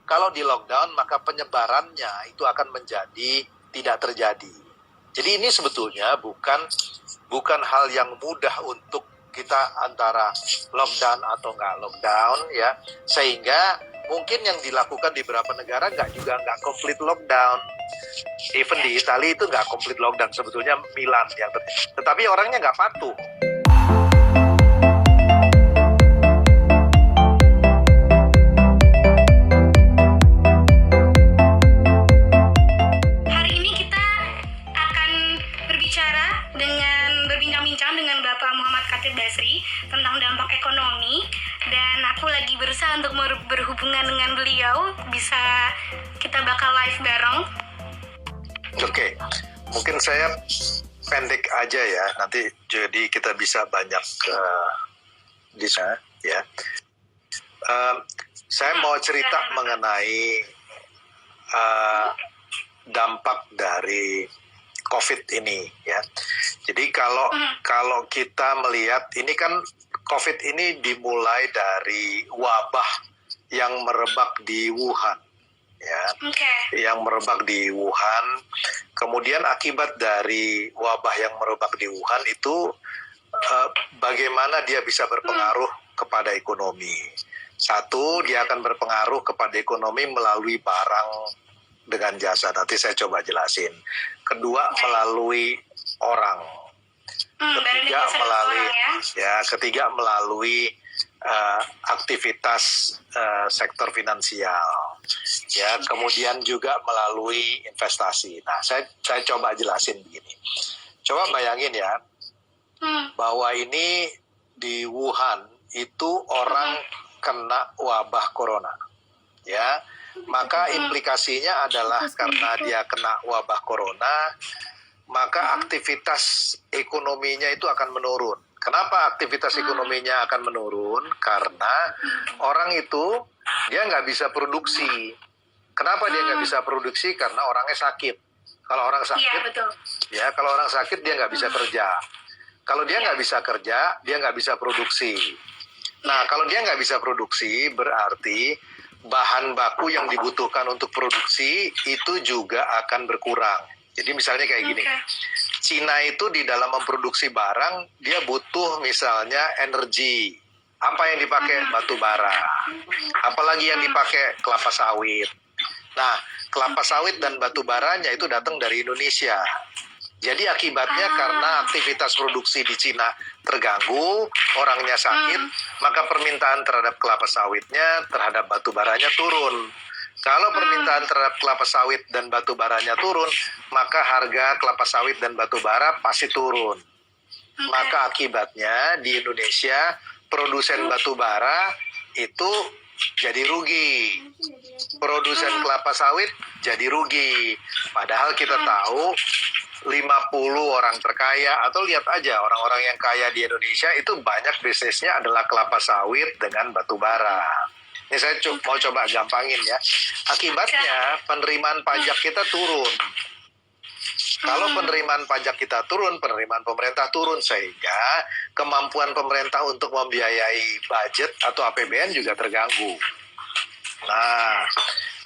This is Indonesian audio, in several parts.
Kalau di lockdown maka penyebarannya itu akan menjadi tidak terjadi. Jadi ini sebetulnya bukan hal yang mudah untuk kita antara lockdown atau nggak lockdown ya, sehingga mungkin yang dilakukan di beberapa negara nggak komplit lockdown. Even di Italia itu nggak komplit lockdown, sebetulnya Milan yang tetapi orangnya nggak patuh. Berbincang-bincang dengan Bapak Muhammad Khatib Basri tentang dampak ekonomi, dan aku lagi berusaha untuk berhubungan dengan beliau. Bisa kita bakal live bareng. Oke, mungkin saya pendek aja ya, nanti jadi kita bisa banyak di sana ya. Saya mau cerita mengenai dampak dari COVID ini ya. Jadi kalau kita melihat ini kan COVID ini dimulai dari wabah yang merebak di Wuhan ya. Yang merebak di Wuhan. Kemudian akibat dari wabah yang merebak di Wuhan itu bagaimana dia bisa berpengaruh kepada ekonomi. Satu, dia akan berpengaruh kepada ekonomi melalui barang dengan jasa. Nanti saya coba jelasin. Kedua, melalui orang. Ketiga melalui aktivitas sektor finansial. Ya, kemudian juga melalui investasi. Nah, saya coba jelasin begini. Coba bayangin ya, bahwa ini di Wuhan itu orang kena wabah corona. Ya, maka implikasinya adalah karena dia kena wabah corona, maka aktivitas ekonominya itu akan menurun. Kenapa aktivitas ekonominya akan menurun? Karena orang itu dia nggak bisa produksi. Kenapa dia nggak bisa produksi? Karena orangnya sakit. Kalau orang sakit, kalau orang sakit dia nggak bisa kerja. Kalau dia nggak bisa kerja, dia nggak bisa produksi. Nah, kalau dia nggak bisa produksi, berarti bahan baku yang dibutuhkan untuk produksi itu juga akan berkurang. Jadi misalnya kayak gini, Cina itu di dalam memproduksi barang, dia butuh misalnya energi. Apa yang dipakai? Batu bara. Apalagi yang dipakai? Kelapa sawit. Nah, kelapa sawit dan batu baranya itu datang dari Indonesia. Jadi akibatnya karena aktivitas produksi di Cina terganggu, orangnya sakit, maka permintaan terhadap kelapa sawitnya, terhadap batu baranya turun. Kalau permintaan terhadap kelapa sawit dan batu baranya turun, maka harga kelapa sawit dan batu bara pasti turun. Maka akibatnya di Indonesia, produsen batu bara itu jadi rugi. Produsen kelapa sawit jadi rugi. Padahal kita tahu 50 orang terkaya, atau lihat aja orang-orang yang kaya di Indonesia itu banyak bisnisnya adalah kelapa sawit dengan batu bara. Ini saya mau coba gampangin ya. Akibatnya penerimaan pajak kita turun. Kalau penerimaan pajak kita turun, penerimaan pemerintah turun, sehingga kemampuan pemerintah untuk membiayai budget atau APBN juga terganggu. Nah,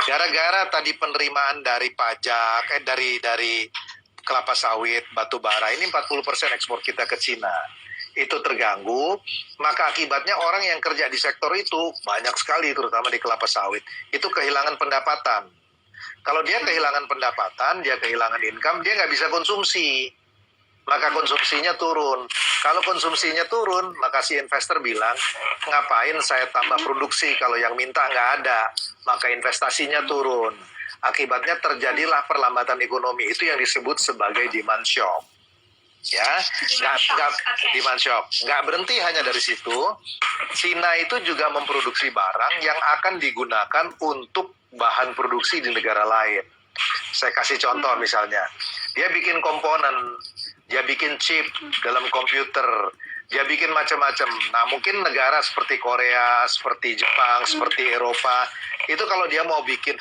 gara-gara tadi penerimaan dari pajak, dari kelapa sawit, batu bara, ini 40% ekspor kita ke Cina, itu terganggu, maka akibatnya orang yang kerja di sektor itu banyak sekali, terutama di kelapa sawit, itu kehilangan pendapatan. Kalau dia kehilangan pendapatan, dia kehilangan income, dia nggak bisa konsumsi, maka konsumsinya turun. Kalau konsumsinya turun, maka si investor bilang, ngapain saya tambah produksi kalau yang minta nggak ada, maka investasinya turun. Akibatnya terjadilah perlambatan ekonomi, itu yang disebut sebagai demand shock. Ya, demand shock. Nggak berhenti hanya dari situ. Cina itu juga memproduksi barang yang akan digunakan untuk bahan produksi di negara lain. Saya kasih contoh misalnya, dia bikin komponen, dia bikin chip dalam komputer, dia bikin macam-macam. Nah, mungkin negara seperti Korea, seperti Jepang, seperti Eropa, itu kalau dia mau bikin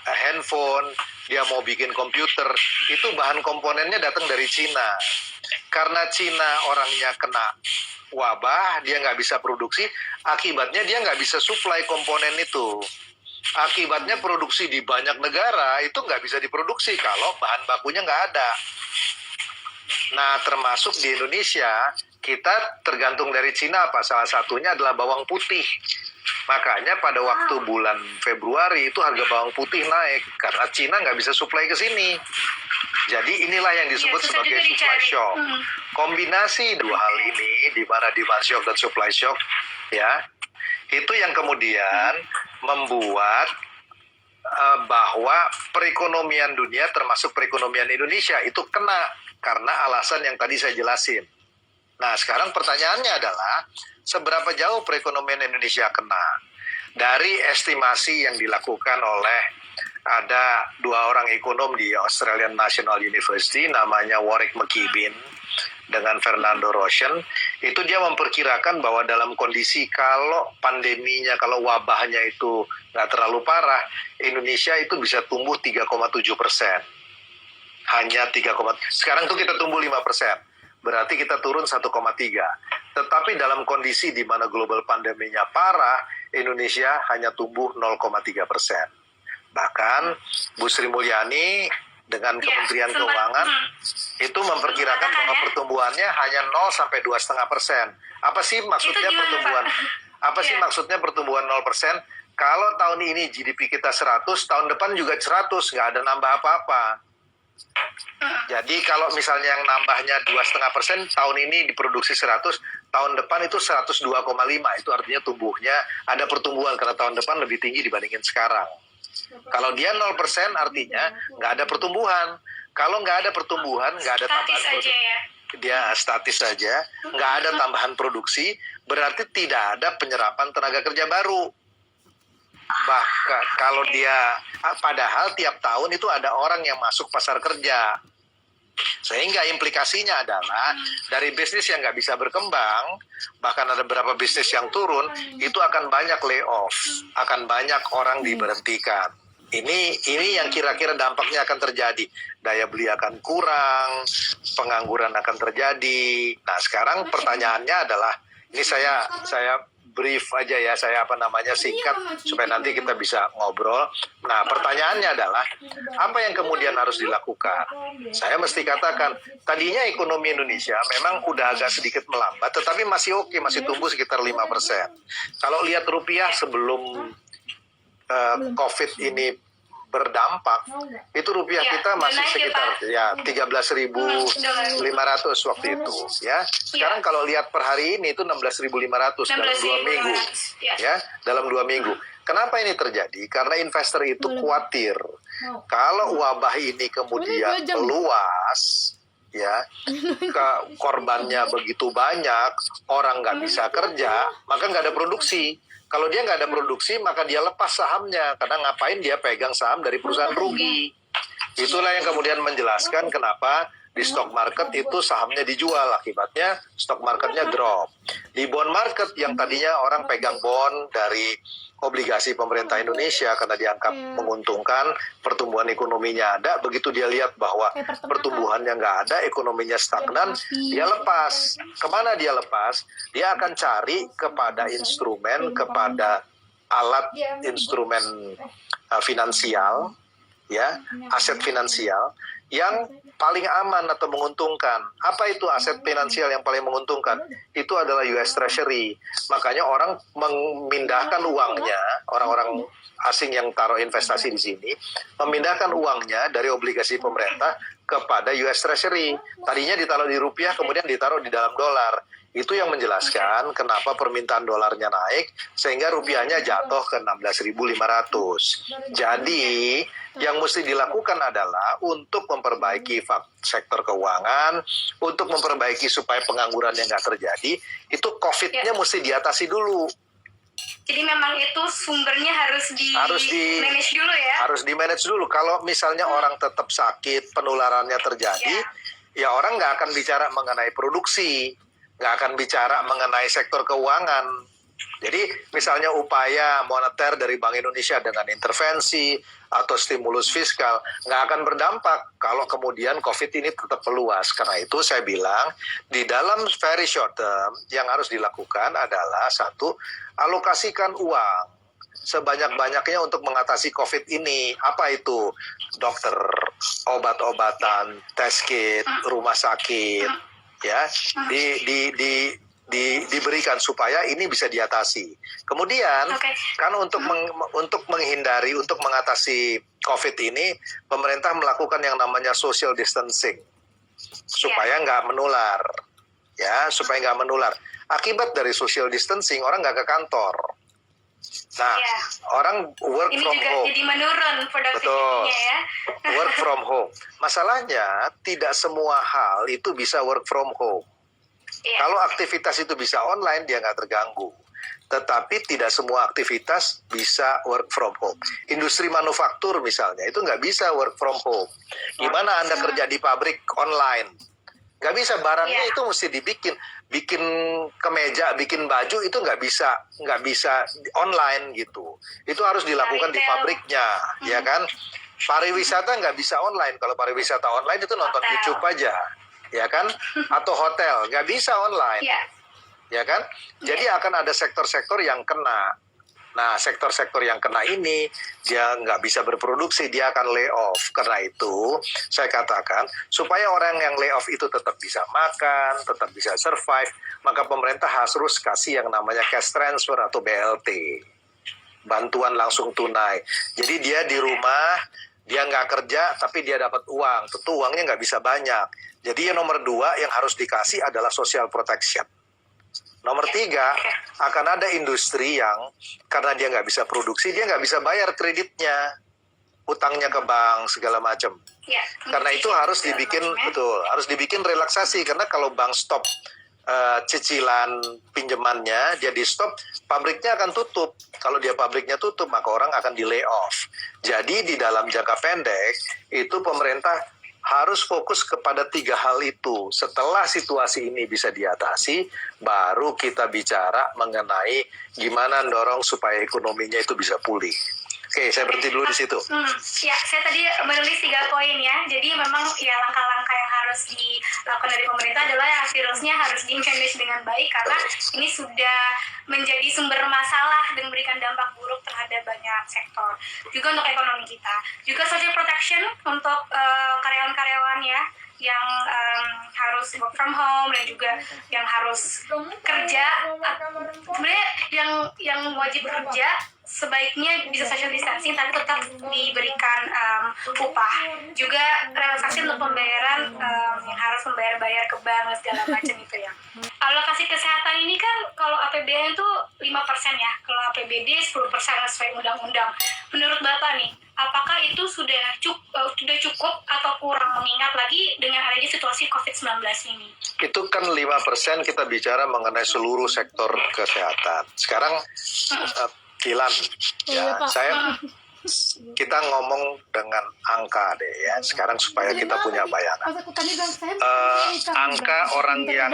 handphone, dia mau bikin komputer, itu bahan komponennya datang dari Cina. Karena Cina orangnya kena wabah, dia nggak bisa produksi, akibatnya dia nggak bisa supply komponen itu. Akibatnya produksi di banyak negara itu nggak bisa diproduksi kalau bahan bakunya nggak ada. Nah, termasuk di Indonesia, kita tergantung dari Cina apa? Salah satunya adalah bawang putih. Makanya pada waktu bulan Februari itu harga bawang putih naik karena Cina nggak bisa supply ke sini. Jadi inilah yang disebut sebagai supply shock. Kombinasi dua hal ini, di mana demand shock dan supply shock, ya, itu yang kemudian membuat bahwa perekonomian dunia termasuk perekonomian Indonesia itu kena karena alasan yang tadi saya jelasin. Nah, sekarang pertanyaannya adalah seberapa jauh perekonomian Indonesia kena? Dari estimasi yang dilakukan oleh ada dua orang ekonom di Australian National University, namanya Warwick McKibben dengan Fernando Roshan, itu dia memperkirakan bahwa dalam kondisi kalau pandeminya, kalau wabahnya itu nggak terlalu parah, Indonesia itu bisa tumbuh 3,7%. Hanya 3, sekarang tuh kita tumbuh 5%. Berarti kita turun 1,3. Tetapi dalam kondisi di mana global pandeminya parah, Indonesia hanya tumbuh 0,3%. Bahkan Bu Sri Mulyani dengan Kementerian Keuangan itu memperkirakan bahwa pertumbuhannya hanya 0 sampai 2,5%. Apa sih maksudnya pertumbuhan? Apa sih maksudnya pertumbuhan 0%? Kalau tahun ini GDP kita 100, tahun depan juga 100, nggak ada nambah apa-apa. Jadi kalau misalnya yang nambahnya 2,5%, tahun ini diproduksi 100, tahun depan itu 102,5, itu artinya tumbuhnya ada pertumbuhan karena tahun depan lebih tinggi dibandingin sekarang. Kalau dia 0% artinya nggak ada pertumbuhan. Kalau nggak ada pertumbuhan, nggak ada tambahan produksi. Dia statis saja, nggak ada tambahan produksi, berarti tidak ada penyerapan tenaga kerja baru. Bahkan kalau dia, padahal tiap tahun itu ada orang yang masuk pasar kerja. Sehingga implikasinya adalah dari bisnis yang nggak bisa berkembang, bahkan ada beberapa bisnis yang turun, itu akan banyak layoff, akan banyak orang diberhentikan. Ini yang kira-kira dampaknya akan terjadi. Daya beli akan kurang, pengangguran akan terjadi. Nah, sekarang pertanyaannya adalah, ini saya brief aja ya, saya singkat supaya nanti kita bisa ngobrol. Nah, pertanyaannya adalah apa yang kemudian harus dilakukan? Saya mesti katakan, tadinya ekonomi Indonesia memang udah agak sedikit melambat, tetapi masih oke, masih tumbuh sekitar 5%. Kalau lihat rupiah sebelum COVID ini berdampak, itu rupiah kita masih sekitar 13.500 waktu itu ya. Sekarang kalau lihat per hari ini itu 16.500 dalam 2 minggu ya, dalam 2 minggu. Kenapa ini terjadi? Karena investor itu khawatir kalau wabah ini kemudian meluas ya, korbannya begitu banyak, orang nggak bisa kerja, maka nggak ada produksi. Kalau dia nggak ada produksi, maka dia lepas sahamnya. Karena ngapain dia pegang saham dari perusahaan rugi. Itulah yang kemudian menjelaskan kenapa di stock market itu sahamnya dijual. Akibatnya stock marketnya drop. Di bond market yang tadinya orang pegang bond dari obligasi pemerintah Indonesia karena dianggap menguntungkan, pertumbuhan ekonominya ada, begitu dia lihat bahwa pertumbuhannya nggak ada, ekonominya stagnan, dia lepas. Kemana dia lepas? Dia akan cari kepada instrumen, kepada alat instrumen finansial, ya, aset finansial yang paling aman atau menguntungkan. Apa itu aset finansial yang paling menguntungkan? Itu adalah US Treasury. Makanya orang memindahkan uangnya, orang-orang asing yang taruh investasi di sini, memindahkan uangnya dari obligasi pemerintah kepada US Treasury. Tadinya ditaruh di rupiah, kemudian ditaruh di dalam dolar. Itu yang menjelaskan kenapa permintaan dolarnya naik, sehingga rupiahnya jatuh ke 16.500. Jadi, yang mesti dilakukan adalah untuk memperbaiki sektor keuangan, untuk memperbaiki supaya pengangguran yang nggak terjadi, itu COVID-nya mesti diatasi dulu. Jadi memang itu sumbernya harus di manage dulu ya? Harus di manage dulu. Kalau misalnya orang tetap sakit, penularannya terjadi, ya orang nggak akan bicara mengenai produksi, nggak akan bicara mengenai sektor keuangan. Jadi misalnya upaya moneter dari Bank Indonesia dengan intervensi atau stimulus fiskal nggak akan berdampak kalau kemudian COVID ini tetap meluas. Karena itu saya bilang di dalam very short term yang harus dilakukan adalah satu, alokasikan uang sebanyak-banyaknya untuk mengatasi COVID ini. Apa itu? Dokter, obat-obatan, test kit, rumah sakit, ya, diberikan supaya ini bisa diatasi. Kemudian, kan untuk menghindari, untuk mengatasi COVID ini, pemerintah melakukan yang namanya social distancing supaya nggak menular, ya, supaya nggak menular. Akibat dari social distancing, orang nggak ke kantor. Nah, orang work ini from juga home. jadi menurun produktivitasnya ya. Work from home. Masalahnya tidak semua hal itu bisa work from home. Kalau aktivitas itu bisa online, dia nggak terganggu. Tetapi tidak semua aktivitas bisa work from home. Industri manufaktur misalnya, itu nggak bisa work from home. Gimana Anda kerja di pabrik online? Nggak bisa, barangnya itu mesti bikin kemeja, bikin baju itu nggak bisa online gitu. Itu harus dilakukan di pabriknya, ya kan? Pariwisata nggak bisa online. Kalau pariwisata online itu nonton YouTube aja, ya kan? Atau hotel nggak bisa online, ya kan? Jadi akan ada sektor-sektor yang kena. Nah, sektor-sektor yang kena ini, dia nggak bisa berproduksi, dia akan lay off. Karena itu, saya katakan, supaya orang yang lay off itu tetap bisa makan, tetap bisa survive, maka pemerintah harus kasih yang namanya cash transfer atau BLT. Bantuan langsung tunai. Jadi dia di rumah, dia nggak kerja, tapi dia dapat uang. Tentu uangnya nggak bisa banyak. Jadi yang nomor 2 yang harus dikasih adalah social protection. Nomor 3, akan ada industri yang karena dia nggak bisa produksi, dia nggak bisa bayar kreditnya, utangnya ke bank segala macam. Karena itu harus dibikin relaksasi. Karena kalau bank stop cicilan pinjamannya, dia di stop, pabriknya akan tutup. Kalau dia pabriknya tutup, maka orang akan di lay off. Jadi di dalam jangka pendek itu pemerintah harus fokus kepada 3 hal itu. Setelah situasi ini bisa diatasi, baru kita bicara mengenai gimana dorong supaya ekonominya itu bisa pulih. Oke, saya berhenti dulu di situ. Ya, saya tadi menulis 3 poin ya. Jadi memang ya langkah-langkah yang harus dilakukan dari pemerintah adalah ya, virusnya harus di-manage dengan baik karena ini sudah menjadi sumber masalah dan memberikan dampak buruk terhadap banyak sektor. Juga untuk ekonomi kita. Juga social protection untuk karyawan-karyawan ya yang harus work from home dan juga yang harus kerja. Sebenarnya yang wajib kerja sebaiknya bisa social distancing tapi tetap diberikan upah. Juga relaksasi untuk pembayaran yang harus membayar ke bank dan segala macam itu ya. Alokasi kesehatan ini kan kalau APBN itu 5% ya, kalau APBD 10% sesuai undang-undang. Menurut Bapak nih, apakah itu sudah cukup atau kurang mengingat lagi dengan adanya situasi COVID-19 ini? Itu kan 5% kita bicara mengenai seluruh sektor kesehatan. Sekarang Kilan, ya, kita ngomong dengan angka deh ya. Sekarang supaya kita punya bayangan. Angka orang yang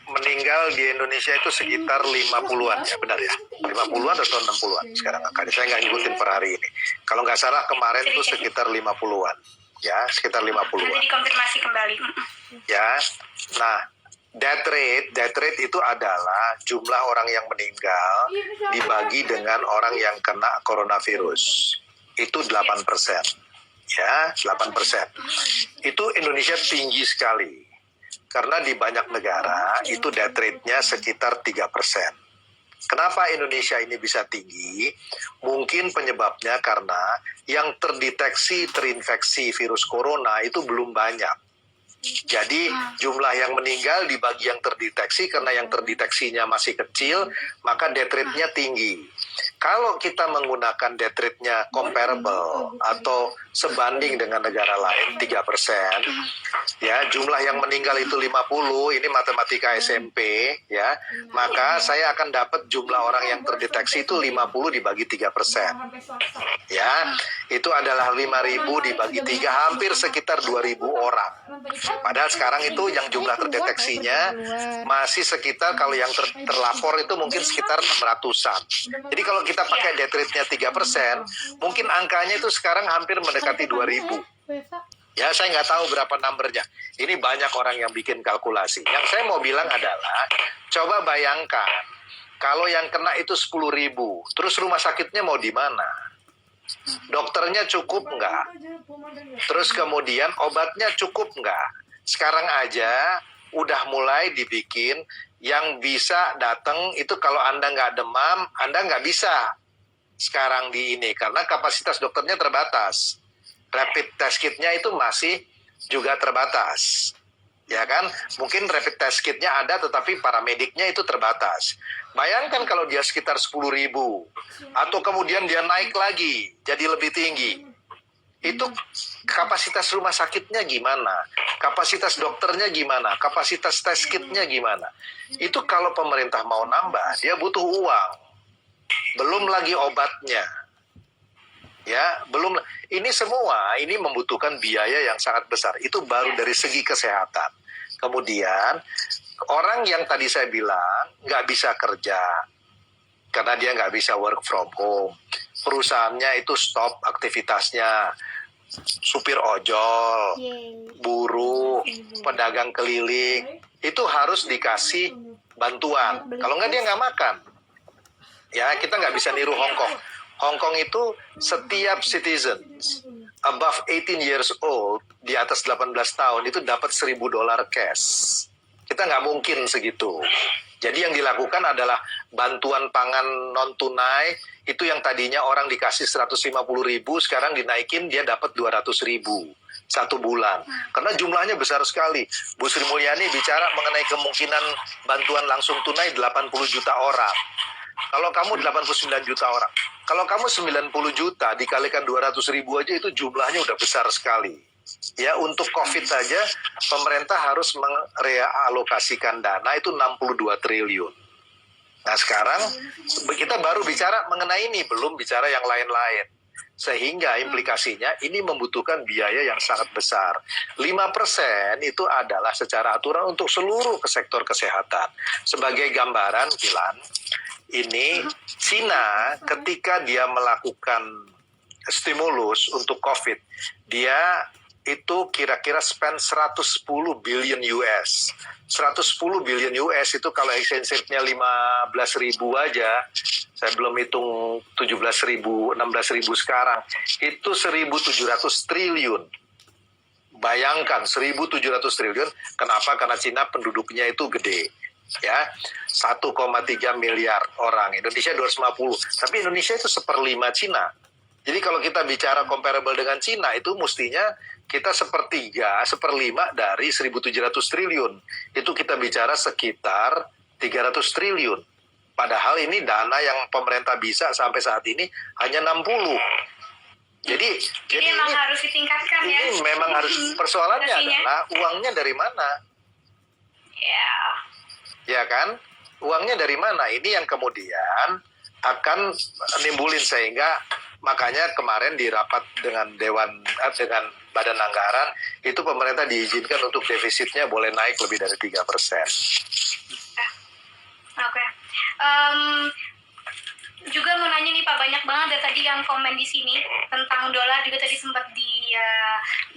meninggal di Indonesia itu sekitar 50-an ya, benar ya? 50-an atau 60-an sekarang angkanya. Saya nggak ngikutin per hari ini. Kalau nggak salah kemarin itu sekitar 50-an. Ya, sekitar 50-an. Nanti dikonfirmasi kembali. Ya, nah, death rate itu adalah jumlah orang yang meninggal dibagi dengan orang yang kena coronavirus. Itu 8%. Ya, 8%. Itu Indonesia tinggi sekali. Karena di banyak negara itu death rate-nya sekitar 3%. Kenapa Indonesia ini bisa tinggi? Mungkin penyebabnya karena yang terdeteksi terinfeksi virus corona itu belum banyak. Jadi jumlah yang meninggal dibagi yang terdeteksi, karena yang terdeteksinya masih kecil, maka death rate-nya tinggi. Kalau kita menggunakan death rate-nya comparable atau sebanding dengan negara lain 3%, ya, jumlah yang meninggal itu 50, ini matematika SMP, ya, maka saya akan dapat jumlah orang yang terdeteksi itu 50 dibagi 3%. Ya, itu adalah 5.000 dibagi 3, hampir sekitar 2.000 orang. Padahal sekarang itu yang jumlah terdeteksinya masih sekitar, kalau yang terlapor itu mungkin sekitar 600-an. Jadi kalau kita pakai death rate-nya 3%, mungkin angkanya itu sekarang hampir mendekati 2.000. Ya, saya nggak tahu berapa numbernya. Ini banyak orang yang bikin kalkulasi. Yang saya mau bilang adalah, coba bayangkan Kalau yang kena itu 10.000, terus rumah sakitnya mau di mana? Dokternya cukup nggak? Terus kemudian obatnya cukup nggak? Sekarang aja udah mulai dibikin yang bisa datang itu kalau Anda nggak demam, Anda nggak bisa sekarang di ini karena kapasitas dokternya terbatas. Rapid test kitnya itu masih juga terbatas. Ya kan, mungkin rapid test kitnya ada tetapi paramediknya itu terbatas. Bayangkan kalau dia sekitar 10.000 atau kemudian dia naik lagi jadi lebih tinggi, itu kapasitas rumah sakitnya gimana, kapasitas dokternya gimana, kapasitas test kitnya gimana. Itu kalau pemerintah mau nambah dia butuh uang, belum lagi obatnya. Ya, belum. Ini semua ini membutuhkan biaya yang sangat besar. Itu baru dari segi kesehatan. Kemudian orang yang tadi saya bilang nggak bisa kerja karena dia nggak bisa work from home. Perusahaannya itu stop aktivitasnya. Supir ojol, buruh, pedagang keliling itu harus dikasih bantuan. Kalau nggak dia nggak makan. Ya, kita nggak bisa niru Hong Kong. Hong Kong itu setiap citizen above 18 years old, di atas 18 tahun itu dapat $1.000 cash. Kita nggak mungkin segitu. Jadi yang dilakukan adalah bantuan pangan non tunai, itu yang tadinya orang dikasih 150.000, sekarang dinaikin dia dapat 200.000 satu bulan. Karena jumlahnya besar sekali. Bu Sri Mulyani bicara mengenai kemungkinan bantuan langsung tunai 80 juta orang. Kalau kamu 89 juta orang, kalau kamu 90 juta dikalikan 200.000 aja itu jumlahnya udah besar sekali. Ya, untuk COVID saja pemerintah harus merealokasikan dana itu 62 triliun. Nah sekarang kita baru bicara mengenai ini, belum bicara yang lain-lain. Sehingga implikasinya ini membutuhkan biaya yang sangat besar. 5% itu adalah secara aturan untuk seluruh sektor kesehatan. Sebagai gambaran, Gilan, ini Cina ketika dia melakukan stimulus untuk COVID, dia itu kira-kira spend 110 billion US. 110 billion US itu kalau exchange rate-nya 15.000 aja, saya belum hitung 17.000, 16.000 sekarang, itu 1.700 triliun. Bayangkan 1.700 triliun, kenapa? Karena Cina penduduknya itu gede. Ya, 1,3 miliar orang, Indonesia 250, tapi Indonesia itu 1/5 Cina. Jadi kalau kita bicara comparable dengan Cina, itu mestinya kita 1/3, 1/5 dari 1.700 triliun. Itu kita bicara sekitar 300 triliun. Padahal ini dana yang pemerintah bisa sampai saat ini hanya 60. Jadi memang ini harus ditingkatkan ya. Ini memang harus, persoalannya adalah uangnya dari mana? Ya kan? Uangnya dari mana? Ini yang kemudian akan nimbulin, sehingga makanya kemarin di rapat dengan dengan Badan Anggaran itu pemerintah diizinkan untuk defisitnya boleh naik lebih dari 3%. Oke. Juga mau nanya nih Pak, banyak banget dari tadi yang komen di sini tentang dolar, juga tadi sempat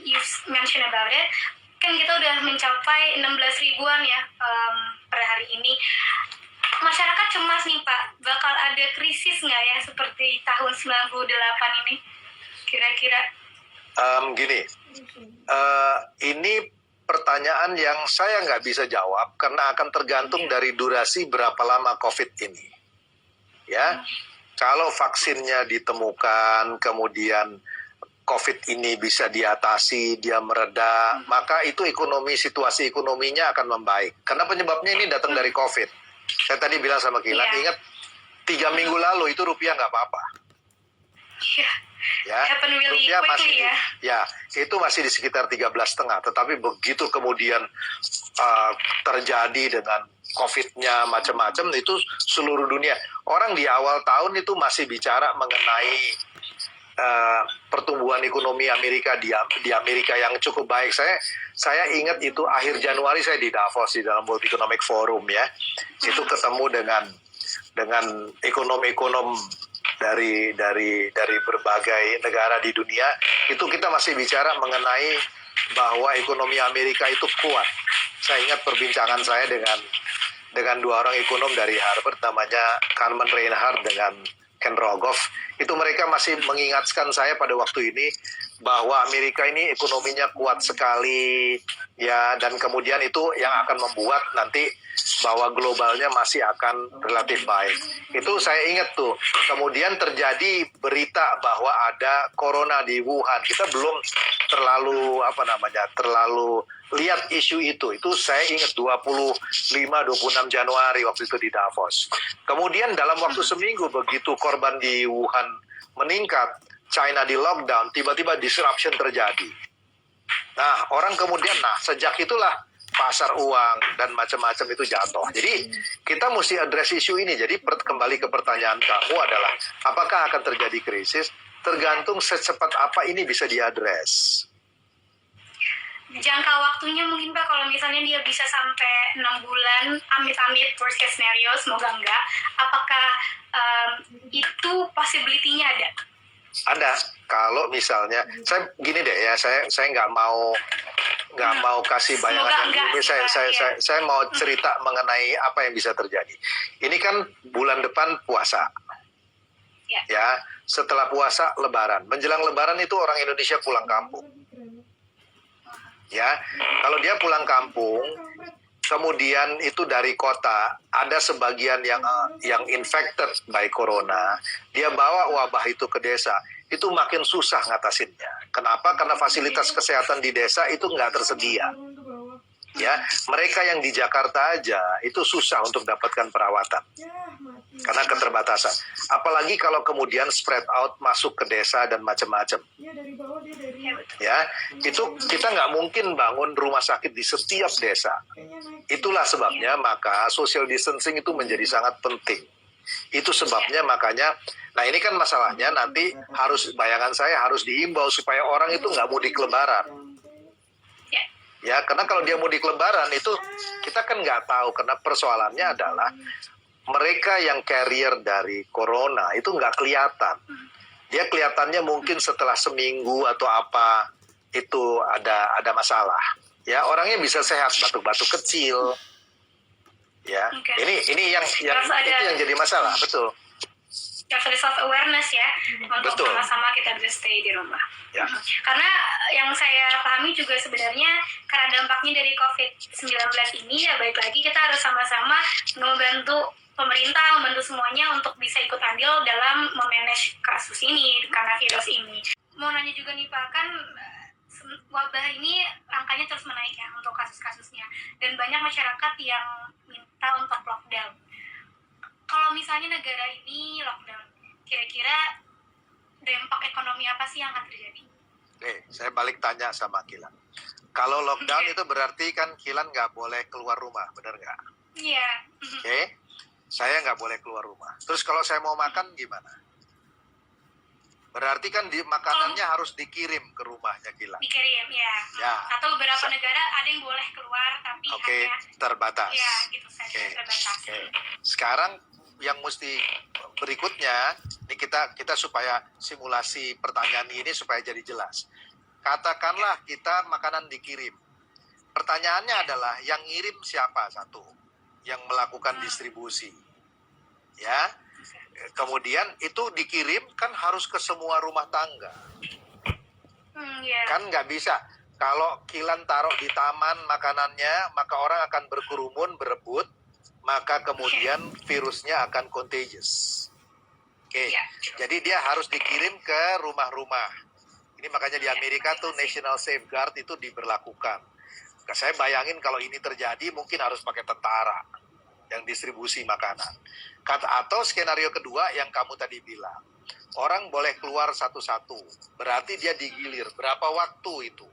you mention about it. Kan kita udah mencapai 16 ribuan ya per hari ini. Masyarakat cemas nih Pak, bakal ada krisis nggak ya seperti tahun 98 ini kira-kira? Gini, ini pertanyaan yang saya nggak bisa jawab karena akan tergantung dari durasi berapa lama COVID ini. Ya, kalau vaksinnya ditemukan, kemudian COVID ini bisa diatasi, dia mereda, maka itu situasi ekonominya akan membaik. Karena penyebabnya ini datang dari COVID. Saya tadi bilang sama Gilan, ingat 3 minggu lalu itu rupiah nggak apa-apa. Ya, rupiah masih itu masih di sekitar 13,5. Tetapi begitu kemudian terjadi dengan COVID-nya macam-macam, itu seluruh dunia. Orang di awal tahun itu masih bicara mengenai pertumbuhan ekonomi Amerika di Amerika yang cukup baik. Saya ingat itu akhir Januari saya di Davos di dalam World Economic Forum ya. Itu ketemu dengan ekonom-ekonom dari berbagai negara di dunia. Itu kita masih bicara mengenai bahwa ekonomi Amerika itu kuat. Saya ingat perbincangan saya dengan dengan dua orang ekonom dari Harvard namanya Carmen Reinhardt dengan Ken Rogoff. Itu mereka masih mengingatkan saya pada waktu ini bahwa Amerika ini ekonominya kuat sekali ya, dan kemudian itu yang akan membuat nanti bahwa globalnya masih akan relatif baik. Itu saya ingat tuh. Kemudian terjadi berita bahwa ada corona di Wuhan. Kita belum terlalu terlalu lihat isu itu. Itu saya ingat 25-26 Januari waktu itu di Davos. Kemudian dalam waktu seminggu begitu korban di Wuhan meningkat, China di lockdown, tiba-tiba disruption terjadi. Nah, orang kemudian, sejak itulah pasar uang dan macam-macam itu jatuh. Jadi kita mesti address isu ini. Jadi kembali ke pertanyaan kamu adalah, apakah akan terjadi krisis? Tergantung secepat apa ini bisa diadres. Jangka waktunya mungkin Pak, kalau misalnya dia bisa sampai 6 bulan, amit-amit worst case scenario, semoga enggak, apakah itu possibility-nya ada? Ada. Kalau misalnya, saya gini deh ya, saya nggak mau kasih bayangan yang ini. Saya mau cerita mengenai apa yang bisa terjadi. Ini kan bulan depan puasa, ya. Setelah puasa Lebaran, menjelang Lebaran itu orang Indonesia pulang kampung. Ya, kalau dia pulang kampung, kemudian itu dari kota ada sebagian yang infected by corona, dia bawa wabah itu ke desa, itu makin susah ngatasinnya. Kenapa? Karena fasilitas kesehatan di desa itu nggak tersedia. Ya, mereka yang di Jakarta aja itu susah untuk dapatkan perawatan karena keterbatasan. Apalagi kalau kemudian spread out masuk ke desa dan macam-macam. Ya, itu kita nggak mungkin bangun rumah sakit di setiap desa. Itulah sebabnya maka social distancing itu menjadi sangat penting. Itu sebabnya makanya, nah ini kan masalahnya nanti bayangan saya harus diimbau supaya orang itu nggak mudik Lebaran. Ya, karena kalau dia mudik Lebaran itu kita kan nggak tahu, karena persoalannya adalah mereka yang carrier dari corona itu nggak kelihatan. Dia kelihatannya mungkin setelah seminggu atau apa itu ada masalah. Ya, orangnya bisa sehat, batuk-batuk kecil. Ya, ini yang jadi masalah, betul. Harus ada self awareness ya, untuk sama-sama kita bisa stay di rumah. Ya. Karena yang saya pahami juga sebenarnya karena dampaknya dari COVID-19 ini ya, baik lagi kita harus sama-sama membantu pemerintah, membantu semuanya untuk bisa ikut andil dalam memanage kasus ini, karena virus ini. Mau nanya juga nih Pak, kan wabah ini angkanya terus menaik ya untuk kasus-kasusnya, dan banyak masyarakat yang minta untuk lockdown. Kalau misalnya negara ini lockdown, kira-kira dampak ekonomi apa sih yang akan terjadi? Oke, saya balik tanya sama Kilan. Kalau lockdown itu berarti kan Kilan nggak boleh keluar rumah, benar nggak? Iya. Oke, saya nggak boleh keluar rumah. Terus kalau saya mau makan gimana? Berarti kan makanannya harus dikirim ke rumahnya Kilan. Dikirim, ya. Atau beberapa negara ada yang boleh keluar, tapi hanya terbatas. Ya, gitu saja, terbatas. Sekarang yang mesti berikutnya, ini kita supaya simulasi pertanyaan ini supaya jadi jelas. Katakanlah kita makanan dikirim. Pertanyaannya adalah yang ngirim siapa satu? Yang melakukan distribusi. Ya. Kemudian itu dikirim kan harus ke semua rumah tangga. Kan nggak bisa. Kalau Kilan taruh di taman makanannya, maka orang akan berkerumun, berebut, maka kemudian virusnya akan contagious. Jadi dia harus dikirim ke rumah-rumah. Ini makanya di Amerika tuh National Safeguard itu diberlakukan. Saya bayangin kalau ini terjadi mungkin harus pakai tentara yang distribusi makanan. Atau skenario kedua yang kamu tadi bilang, orang boleh keluar satu-satu, berarti dia digilir. Berapa waktu itu?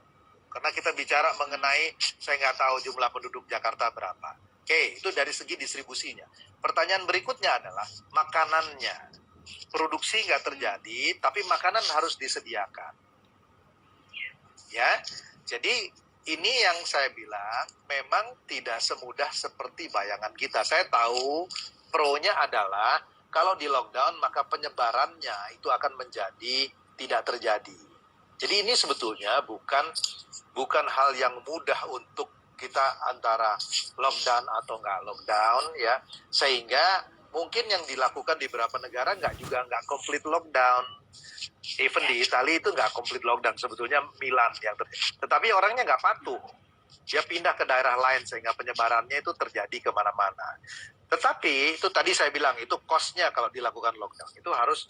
Karena kita bicara mengenai, saya nggak tahu jumlah penduduk Jakarta berapa. Itu dari segi distribusinya. Pertanyaan berikutnya adalah makanannya. Produksi nggak terjadi, tapi makanan harus disediakan. Ya, jadi ini yang saya bilang memang tidak semudah seperti bayangan kita. Saya tahu pro-nya adalah kalau di lockdown maka penyebarannya itu akan menjadi tidak terjadi. Jadi ini sebetulnya bukan hal yang mudah untuk kita antara lockdown atau nggak lockdown ya, sehingga mungkin yang dilakukan di beberapa negara nggak complete lockdown. Even di Italia itu nggak complete lockdown, sebetulnya Milan yang tetapi orangnya nggak patuh, dia pindah ke daerah lain sehingga penyebarannya itu terjadi kemana-mana. Tetapi itu tadi saya bilang itu cost-nya kalau dilakukan lockdown itu harus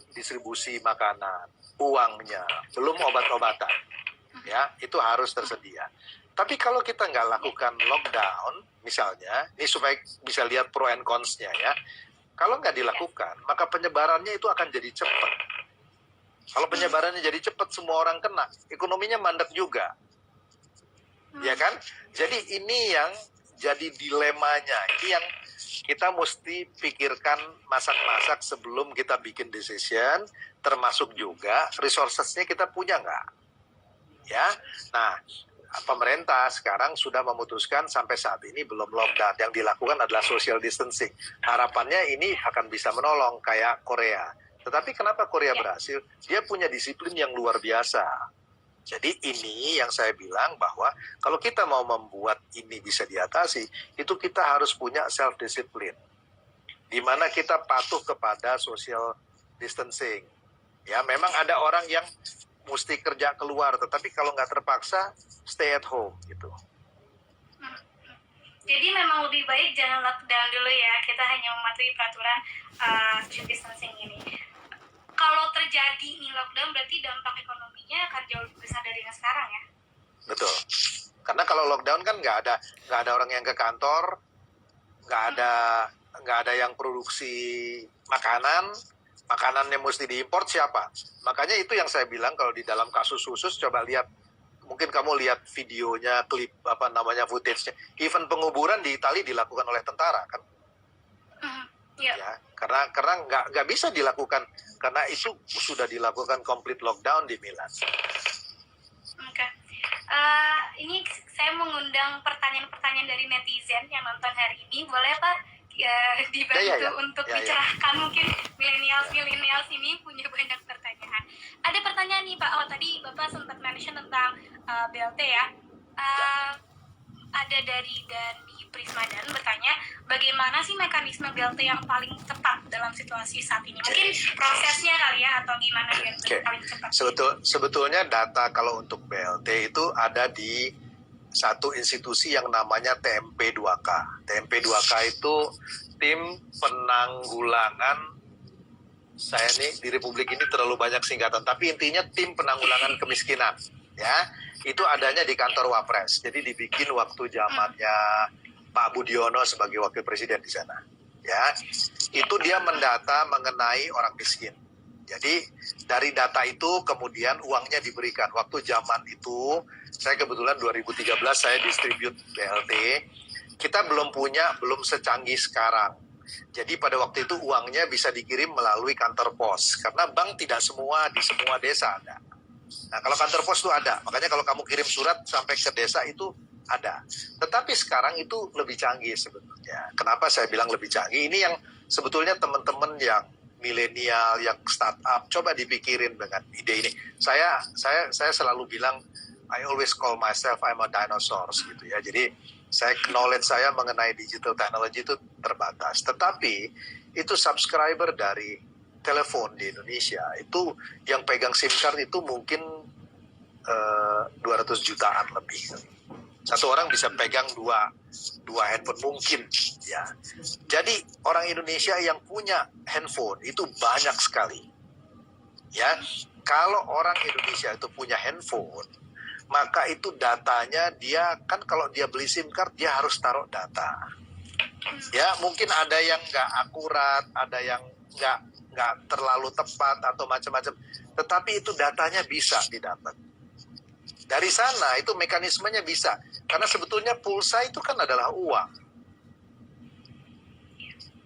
distribusi makanan, uangnya, belum obat-obatan, ya itu harus tersedia. Tapi kalau kita nggak lakukan lockdown, misalnya, ini supaya bisa lihat pro and cons-nya ya, kalau nggak dilakukan, maka penyebarannya itu akan jadi cepat. Kalau penyebarannya jadi cepat, semua orang kena, ekonominya mandek juga, ya kan? Jadi ini yang jadi dilemanya, ini yang kita mesti pikirkan masak-masak sebelum kita bikin decision, termasuk juga resources-nya kita punya nggak? Ya, nah pemerintah sekarang sudah memutuskan sampai saat ini belum lockdown, yang dilakukan adalah social distancing. Harapannya ini akan bisa menolong kayak Korea. Tetapi kenapa Korea berhasil? Dia punya disiplin yang luar biasa. Jadi ini yang saya bilang bahwa kalau kita mau membuat ini bisa diatasi, itu kita harus punya self-discipline. Di mana kita patuh kepada social distancing. Ya, memang ada orang yang mesti kerja keluar, tetapi kalau nggak terpaksa, stay at home gitu. Jadi memang lebih baik jangan lockdown dulu ya, kita hanya mematuhi peraturan social distancing ini. Kalau terjadi nih lockdown, berarti dampak ekonominya akan jauh lebih besar dari yang sekarang ya? Betul. Karena kalau lockdown kan nggak ada orang yang ke kantor, nggak ada yang produksi makanannya mesti diimport siapa? Makanya itu yang saya bilang kalau di dalam kasus khusus coba lihat, mungkin kamu lihat videonya, klip footage-nya. Even penguburan di Italia dilakukan oleh tentara kan? Ya, karena nggak bisa dilakukan karena itu sudah dilakukan complete lockdown di Milan. Oke. Ini saya mengundang pertanyaan-pertanyaan dari netizen yang nonton hari ini. Boleh Pak dibantu untuk dicerahkan? Mungkin milenials ini punya banyak pertanyaan. Ada pertanyaan nih Pak. Tadi Bapak sempat mention tentang BLT ya. Ada dari Prismadan bertanya, bagaimana sih mekanisme BLT yang paling tepat dalam situasi saat ini? Mungkin prosesnya kali ya, atau gimana yang paling cepat? Sebetulnya data kalau untuk BLT itu ada di satu institusi yang namanya TMP2K. TMP2K itu tim penanggulangan, saya nih di Republik ini terlalu banyak singkatan, tapi intinya tim penanggulangan kemiskinan. Ya, itu adanya di kantor Wapres. Jadi dibikin waktu zamannya Pak Budiono sebagai wakil presiden di sana. Ya, itu dia mendata mengenai orang miskin. Jadi dari data itu kemudian uangnya diberikan. Waktu zaman itu, saya kebetulan 2013 saya distribute BLT. Kita belum secanggih sekarang. Jadi pada waktu itu uangnya bisa dikirim melalui kantor pos. Karena bank tidak semua di semua desa ada. Nah, kalau kantor pos itu ada. Makanya kalau kamu kirim surat sampai ke desa itu ada. Tetapi sekarang itu lebih canggih sebetulnya. Kenapa saya bilang lebih canggih? Ini yang sebetulnya teman-teman yang milenial, yang startup, coba dipikirin dengan ide ini. Saya selalu bilang, I always call myself I'm a dinosaur gitu ya. Jadi knowledge saya mengenai digital technology itu terbatas. Tetapi itu subscriber dari telepon di Indonesia itu yang pegang SIM card itu mungkin 200 jutaan lebih. Satu orang bisa pegang dua handphone mungkin ya. Jadi orang Indonesia yang punya handphone itu banyak sekali. Ya, kalau orang Indonesia itu punya handphone, maka itu datanya dia kan kalau dia beli SIM card dia harus taruh data. Ya, mungkin ada yang nggak akurat, ada yang nggak terlalu tepat atau macam-macam. Tetapi itu datanya bisa didapat. Dari sana itu mekanismenya bisa. Karena sebetulnya pulsa itu kan adalah uang.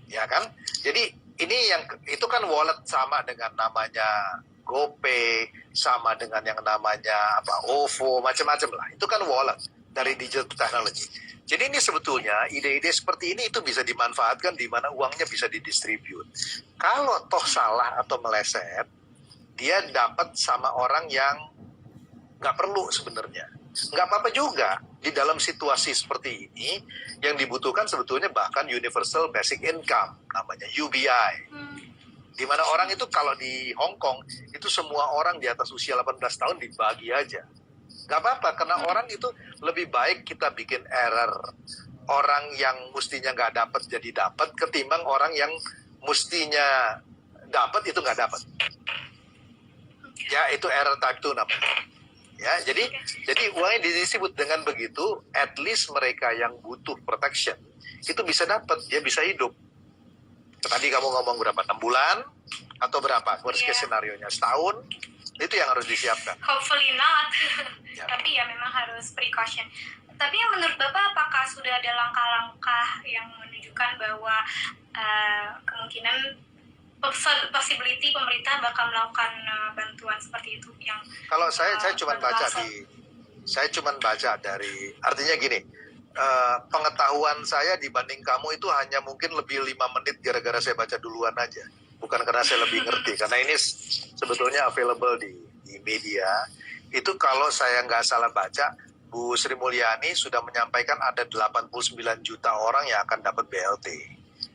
Ya kan? Jadi itu kan wallet sama dengan namanya GoPay, sama dengan yang namanya OVO, macam-macam lah. Itu kan wallet dari digital technology. Jadi ini sebetulnya ide-ide seperti ini itu bisa dimanfaatkan di mana uangnya bisa didistribute. Kalau toh salah atau meleset, dia dapat sama orang yang nggak perlu sebenarnya. Nggak apa-apa juga. Di dalam situasi seperti ini, yang dibutuhkan sebetulnya bahkan Universal Basic Income, namanya UBI. Di mana orang itu kalau di Hong Kong, itu semua orang di atas usia 18 tahun dibagi aja. Nggak apa-apa, karena orang itu lebih baik kita bikin error. Orang yang mestinya nggak dapat jadi dapat, ketimbang orang yang mestinya dapat itu nggak dapat. Ya, itu error type 2 namanya. Ya, jadi uangnya disebut dengan begitu, at least mereka yang butuh protection itu bisa dapat, dia bisa hidup. Tadi kamu ngomong berapa, 6 bulan atau berapa? Worst case scenario-nya setahun, itu yang harus disiapkan. Hopefully not. Tapi ya memang harus precaution. Tapi yang menurut Bapak, apakah sudah ada langkah-langkah yang menunjukkan bahwa kemungkinan possibility pemerintah bakal melakukan bantuan seperti itu yang kalau saya cuma baca dari artinya gini, pengetahuan saya dibanding kamu itu hanya mungkin lebih 5 menit gara-gara saya baca duluan aja, bukan karena saya lebih ngerti, karena ini sebetulnya available di media. Itu kalau saya nggak salah baca, Bu Sri Mulyani sudah menyampaikan ada 89 juta orang yang akan dapat BLT.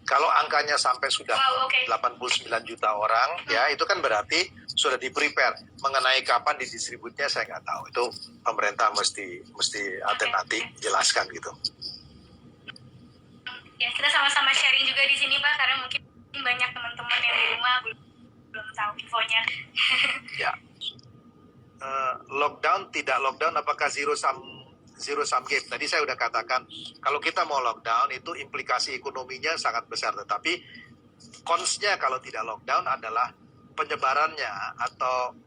Kalau angkanya sampai sudah 89 juta orang, ya itu kan berarti sudah di-prepare. Mengenai kapan didistributnya saya nggak tahu. Itu pemerintah mesti nanti jelaskan gitu. Ya, kita sama-sama sharing juga di sini, Pak, karena mungkin banyak teman-teman yang di rumah belum tahu infonya. Ya. Lockdown, tidak lockdown, apakah zero sum game. Tadi saya udah katakan, kalau kita mau lockdown itu implikasi ekonominya sangat besar, tetapi cons-nya kalau tidak lockdown adalah penyebarannya atau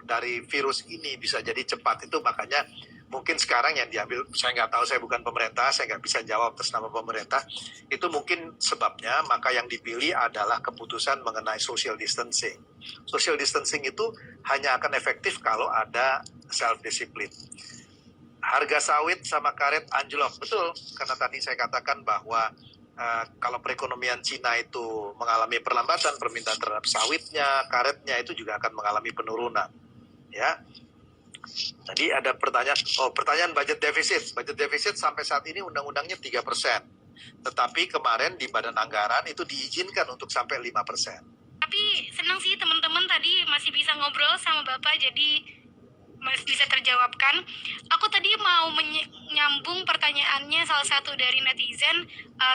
dari virus ini bisa jadi cepat. Itu makanya mungkin sekarang yang diambil, saya nggak tahu, saya bukan pemerintah, saya nggak bisa jawab atas nama pemerintah, itu mungkin sebabnya, maka yang dipilih adalah keputusan mengenai social distancing. Social distancing itu hanya akan efektif kalau ada self-discipline. Harga sawit sama karet anjlok, betul, karena tadi saya katakan bahwa kalau perekonomian Cina itu mengalami perlambatan, permintaan terhadap sawitnya, karetnya itu juga akan mengalami penurunan. Ya, tadi ada pertanyaan budget defisit sampai saat ini undang-undangnya 3%, tetapi kemarin di Badan Anggaran itu diizinkan untuk sampai 5%. Tapi senang sih teman-teman tadi masih bisa ngobrol sama Bapak, jadi masih bisa terjawabkan. Aku tadi mau menyambung pertanyaannya salah satu dari netizen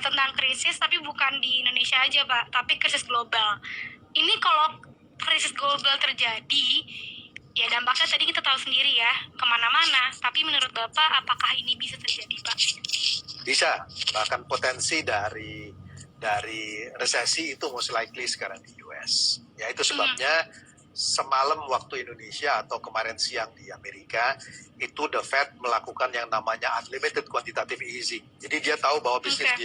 tentang krisis, tapi bukan di Indonesia aja, Pak, tapi krisis global. Ini kalau krisis global terjadi, ya dampaknya tadi kita tahu sendiri ya, kemana-mana. Tapi menurut Bapak, apakah ini bisa terjadi, Pak? Bisa, bahkan potensi dari resesi itu most likely sekarang di US. Ya, itu sebabnya semalam waktu Indonesia atau kemarin siang di Amerika, itu The Fed melakukan yang namanya unlimited quantitative easing. Jadi dia tahu bahwa bisnis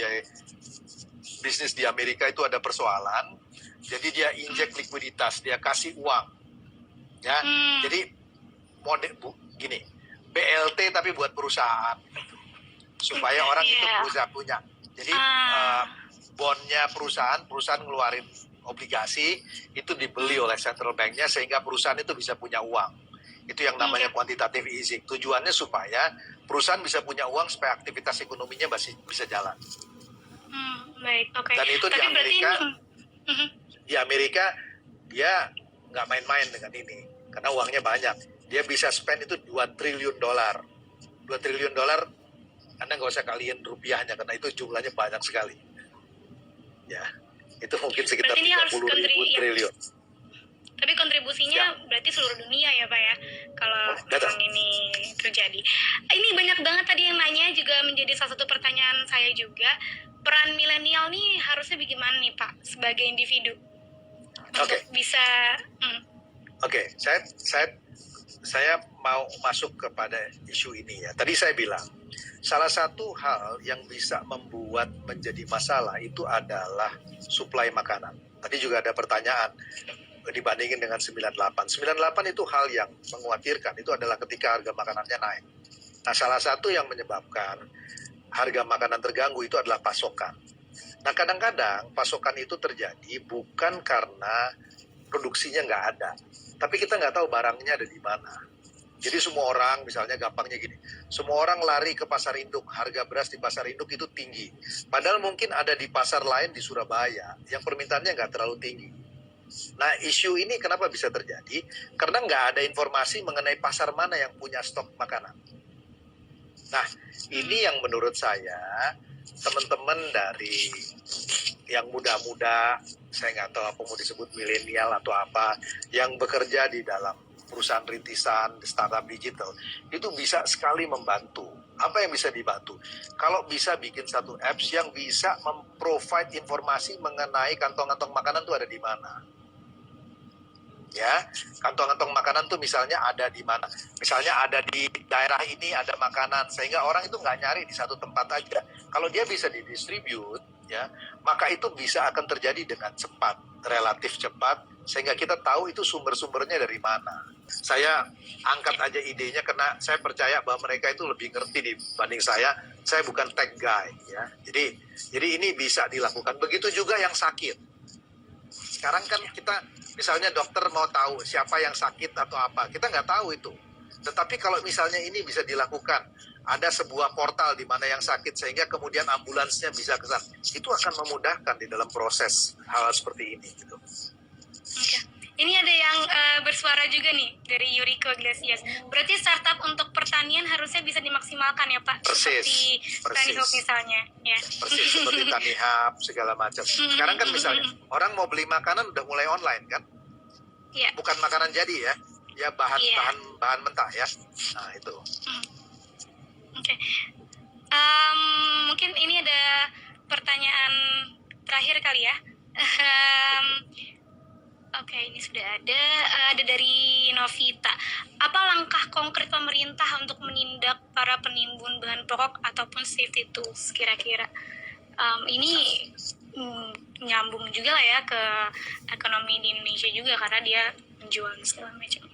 di Amerika itu ada persoalan, jadi dia injek likuiditas, dia kasih uang. Ya, jadi gini, BLT tapi buat perusahaan, supaya orang itu berusaha punya. Jadi bondnya perusahaan ngeluarin obligasi, itu dibeli oleh central bank-nya sehingga perusahaan itu bisa punya uang. Itu yang namanya quantitative easing. Tujuannya supaya perusahaan bisa punya uang supaya aktivitas ekonominya masih bisa jalan. Baik, oke. Dan itu di Amerika dia nggak main-main dengan ini karena uangnya banyak. Dia bisa spend itu 2 triliun dolar. 2 triliun dolar, Anda nggak usah kaliin rupiahnya karena itu jumlahnya banyak sekali. Ya, itu mungkin sekitar 30.000 triliun. Tapi kontribusinya berarti seluruh dunia ya, Pak, ya, kalau memang ini terjadi. Ini banyak banget tadi yang nanya, juga menjadi salah satu pertanyaan saya juga. Peran milenial nih harusnya bagaimana nih, Pak, sebagai individu untuk bisa... Oke, saya mau masuk kepada isu ini ya. Tadi saya bilang, salah satu hal yang bisa membuat menjadi masalah itu adalah suplai makanan. Tadi juga ada pertanyaan dibandingin dengan 98. 98 itu hal yang mengkhawatirkan, itu adalah ketika harga makanannya naik. Nah, salah satu yang menyebabkan harga makanan terganggu itu adalah pasokan. Nah, kadang-kadang pasokan itu terjadi bukan karena produksinya nggak ada, tapi kita nggak tahu barangnya ada di mana. Jadi semua orang, misalnya gampangnya gini, semua orang lari ke pasar induk, harga beras di pasar induk itu tinggi. Padahal mungkin ada di pasar lain di Surabaya, yang permintaannya nggak terlalu tinggi. Nah, isu ini kenapa bisa terjadi? Karena nggak ada informasi mengenai pasar mana yang punya stok makanan. Nah, ini yang menurut saya, teman-teman dari yang muda-muda, saya nggak tahu apa mau disebut milenial atau apa, yang bekerja di dalam perusahaan rintisan, startup digital, itu bisa sekali membantu. Apa yang bisa dibantu? Kalau bisa bikin satu apps yang bisa memprovide informasi mengenai kantong-kantong makanan itu ada di mana. Ya, kantong-kantong makanan tuh misalnya ada di mana? Misalnya ada di daerah ini ada makanan, sehingga orang itu nggak nyari di satu tempat aja. Kalau dia bisa didistribute, ya, maka itu bisa akan terjadi dengan cepat, relatif cepat, sehingga kita tahu itu sumber-sumbernya dari mana. Saya angkat aja idenya karena saya percaya bahwa mereka itu lebih ngerti dibanding saya. Saya bukan tech guy, ya. Jadi ini bisa dilakukan. Begitu juga yang sakit. Sekarang kan kita, misalnya dokter mau tahu siapa yang sakit atau apa, kita nggak tahu itu. Tetapi kalau misalnya ini bisa dilakukan, ada sebuah portal di mana yang sakit sehingga kemudian ambulansnya bisa ke sana, itu akan memudahkan di dalam proses hal seperti ini gitu. Oke. Ini ada yang bersuara juga nih dari Yuriko Iglesias. Berarti startup untuk pertanian harusnya bisa dimaksimalkan ya Pak? Seperti Tani Hub misalnya. Ya. Persis, seperti Tani Hub, segala macam. Sekarang kan misalnya, orang mau beli makanan udah mulai online kan? Iya. Bukan makanan jadi ya, ya bahan mentah ya. Nah itu. Oke. Mungkin ini ada pertanyaan terakhir kali ya. Oke, ini sudah ada dari Novita. Apa langkah konkret pemerintah untuk menindak para penimbun bahan pokok ataupun safety tools kira-kira? Ini nyambung juga lah ya ke ekonomi di Indonesia juga karena dia menjual segala macam.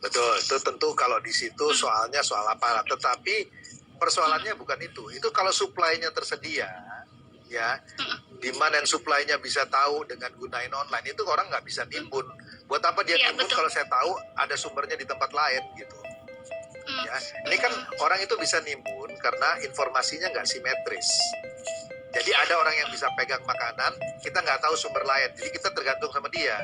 Betul, itu tentu kalau di situ soalnya soal aparat. Tetapi persoalannya bukan itu. Itu kalau supply-nya tersedia, ya, demand dan supply-nya bisa tahu dengan gunain online, itu orang nggak bisa nimbun. Buat apa dia nimbun kalau saya tahu ada sumbernya di tempat lain gitu. Ya, ini kan orang itu bisa nimbun karena informasinya nggak simetris. Jadi ada orang yang bisa pegang makanan, kita nggak tahu sumber lain, jadi kita tergantung sama dia.